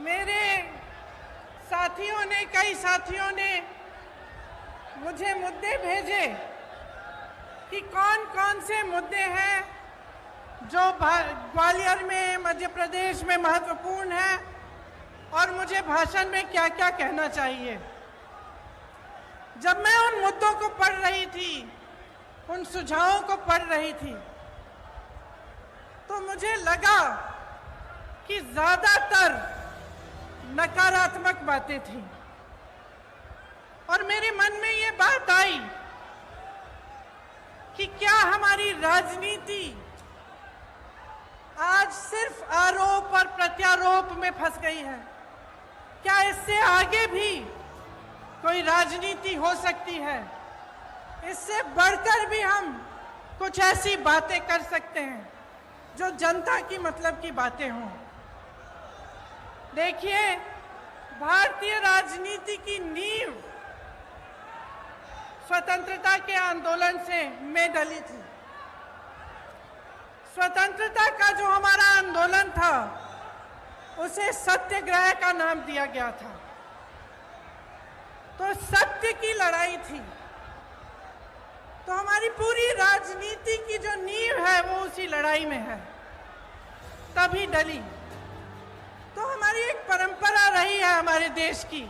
मेरे साथियों ने, कई साथियों ने मुझे मुद्दे भेजे कि कौन कौन से मुद्दे हैं जो ग्वालियर में, मध्य प्रदेश में महत्वपूर्ण है और मुझे भाषण में क्या क्या कहना चाहिए। जब मैं उन मुद्दों को पढ़ रही थी, उन सुझावों को पढ़ रही थी, तो मुझे लगा कि ज्यादातर नकारात्मक बातें थी और मेरे मन में ये बात आई कि क्या हमारी राजनीति आज सिर्फ आरोप और प्रत्यारोप में फंस गई है? क्या इससे आगे भी कोई राजनीति हो सकती है? इससे बढ़कर भी हम कुछ ऐसी बातें कर सकते हैं जो जनता की मतलब की बातें हों। देखिए, भारतीय राजनीति की नींव स्वतंत्रता के आंदोलन से में डली थी। स्वतंत्रता का जो हमारा आंदोलन था उसे सत्याग्रह का नाम दिया गया था। तो सत्य की लड़ाई थी। तो हमारी पूरी राजनीति की जो नींव है वो उसी लड़ाई में है, तभी डली। तो हमारी एक परंपरा रही है हमारे देश की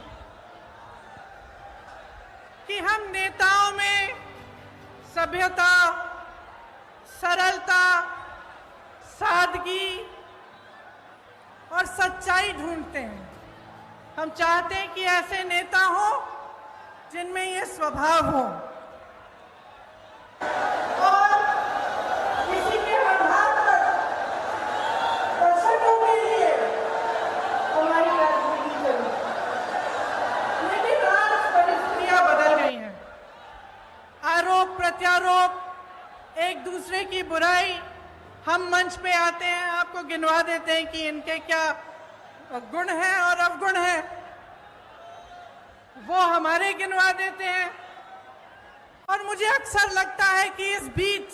कि हम नेताओं में सभ्यता, सरलता, सादगी और सच्चाई ढूंढते हैं। हम चाहते हैं कि ऐसे नेता हो जिनमें ये स्वभाव हो और किसी के आधार पर दर्शकों के लिए हमारी राजनीति चली। लेकिन आज परिस्थितियां बदल गई हैं। आरोप प्रत्यारोप, एक दूसरे की बुराई, हम मंच पे आते हैं, आपको गिनवा देते हैं कि इनके क्या गुण हैं और अवगुण हैं, वो हमारे गिनवा देते हैं। और मुझे अक्सर लगता है कि इस बीच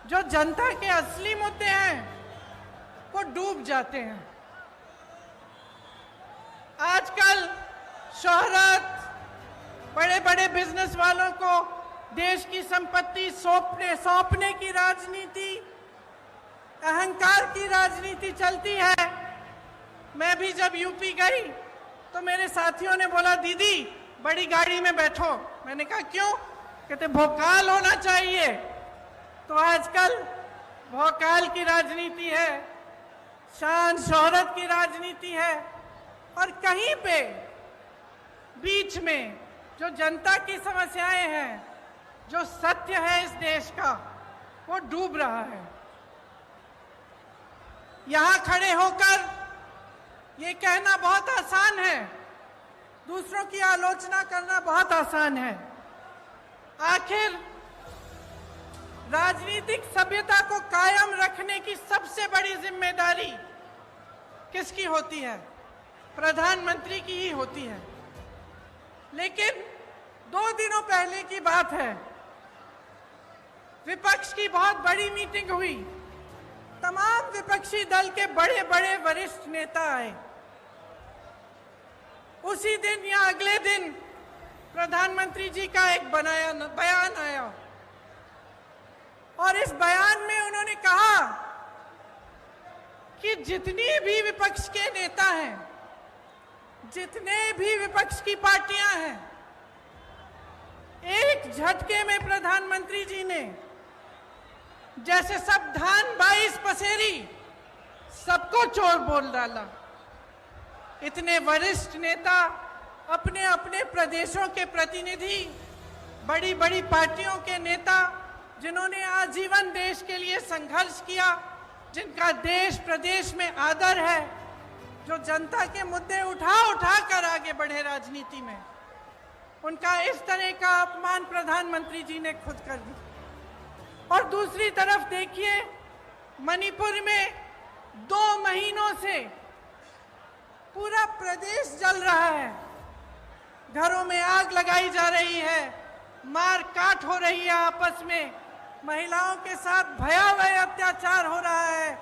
जो जनता के असली मुद्दे हैं वो डूब जाते हैं। आजकल शोहरत, बड़े बड़े बिजनेस वालों को देश की संपत्ति सौंपने की राजनीति, अहंकार की राजनीति चलती है। मैं भी जब यूपी गई तो मेरे साथियों ने बोला, दीदी बड़ी गाड़ी में बैठो। मैंने कहा क्यों? कहते भोकाल होना चाहिए। तो आजकल भोकाल की राजनीति है, शान शोहरत की राजनीति है और कहीं पे बीच में जो जनता की समस्याएं हैं, जो सत्य है इस देश का, वो डूब रहा है। यहां खड़े होकर ये कहना बहुत आसान है, दूसरों की आलोचना करना बहुत आसान है। आखिर राजनीतिक सभ्यता को कायम रखने की सबसे बड़ी जिम्मेदारी किसकी होती है? प्रधानमंत्री की ही होती है। लेकिन 2 दिनों पहले की बात है, विपक्ष की बहुत बड़ी मीटिंग हुई। तमाम विपक्षी दल के बड़े बड़े वरिष्ठ नेता आए। उसी दिन या अगले दिन प्रधानमंत्री जी का एक बयान आया और इस बयान में उन्होंने कहा कि जितनी भी विपक्ष के नेता हैं, जितने भी विपक्ष की पार्टियां हैं, एक झटके में प्रधानमंत्री जी ने जैसे सब धान 22 पसेरी सबको चोर बोल डाला। इतने वरिष्ठ नेता, अपने अपने प्रदेशों के प्रतिनिधि, बड़ी बड़ी पार्टियों के नेता, जिन्होंने आजीवन देश के लिए संघर्ष किया, जिनका देश प्रदेश में आदर है, जो जनता के मुद्दे उठा कर आगे बढ़े राजनीति में, उनका इस तरह का अपमान प्रधानमंत्री जी ने खुद कर दिया। और दूसरी तरफ देखिए, मणिपुर में 2 महीनों से पूरा प्रदेश जल रहा है, घरों में आग लगाई जा रही है, मार काट हो रही है आपस में, महिलाओं के साथ भयावह अत्याचार हो रहा है,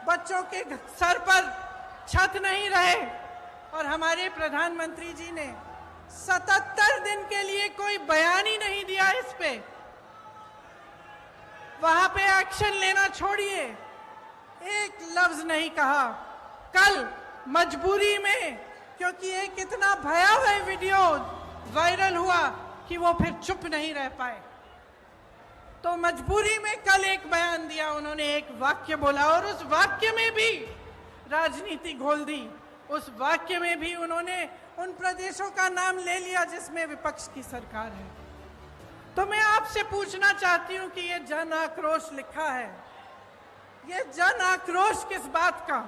बच्चों के सर पर छत नहीं रहे, और हमारे प्रधानमंत्री जी ने 77 दिन के लिए कोई बयान ही नहीं दिया इस पे। वहां पे एक्शन लेना छोड़िए, एक लफ्ज नहीं कहा। कल मजबूरी में, क्योंकि एक इतना भयावह वीडियो वायरल हुआ कि वो फिर चुप नहीं रह पाए, तो मजबूरी में कल एक बयान दिया उन्होंने, एक वाक्य बोला और उस वाक्य में भी राजनीति घोल दी। उस वाक्य में भी उन्होंने उन प्रदेशों का नाम ले लिया जिसमें विपक्ष की सरकार है। तो मैं आपसे पूछना चाहती हूं कि ये जन आक्रोश लिखा है, ये जन आक्रोश किस बात का?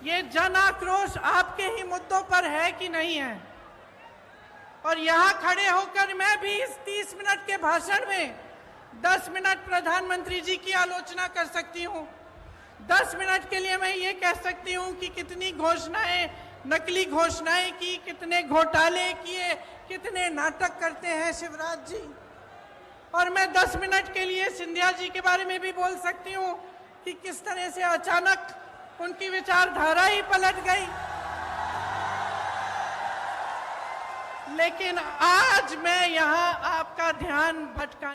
ये जन आक्रोश आपके ही मुद्दों पर है कि नहीं है? और यहां खड़े होकर मैं भी इस 30 मिनट के भाषण में 10 मिनट प्रधानमंत्री जी की आलोचना कर सकती हूं। 10 मिनट के लिए मैं ये कह सकती हूं कि कितनी घोषणाएं, नकली घोषणाएं की, कितने घोटाले किए, कितने नाटक करते हैं शिवराज जी। और मैं 10 मिनट के लिए सिंधिया जी के बारे में भी बोल सकती हूं कि किस तरह से अचानक उनकी विचारधारा ही पलट गई। लेकिन आज मैं यहां आपका ध्यान भटका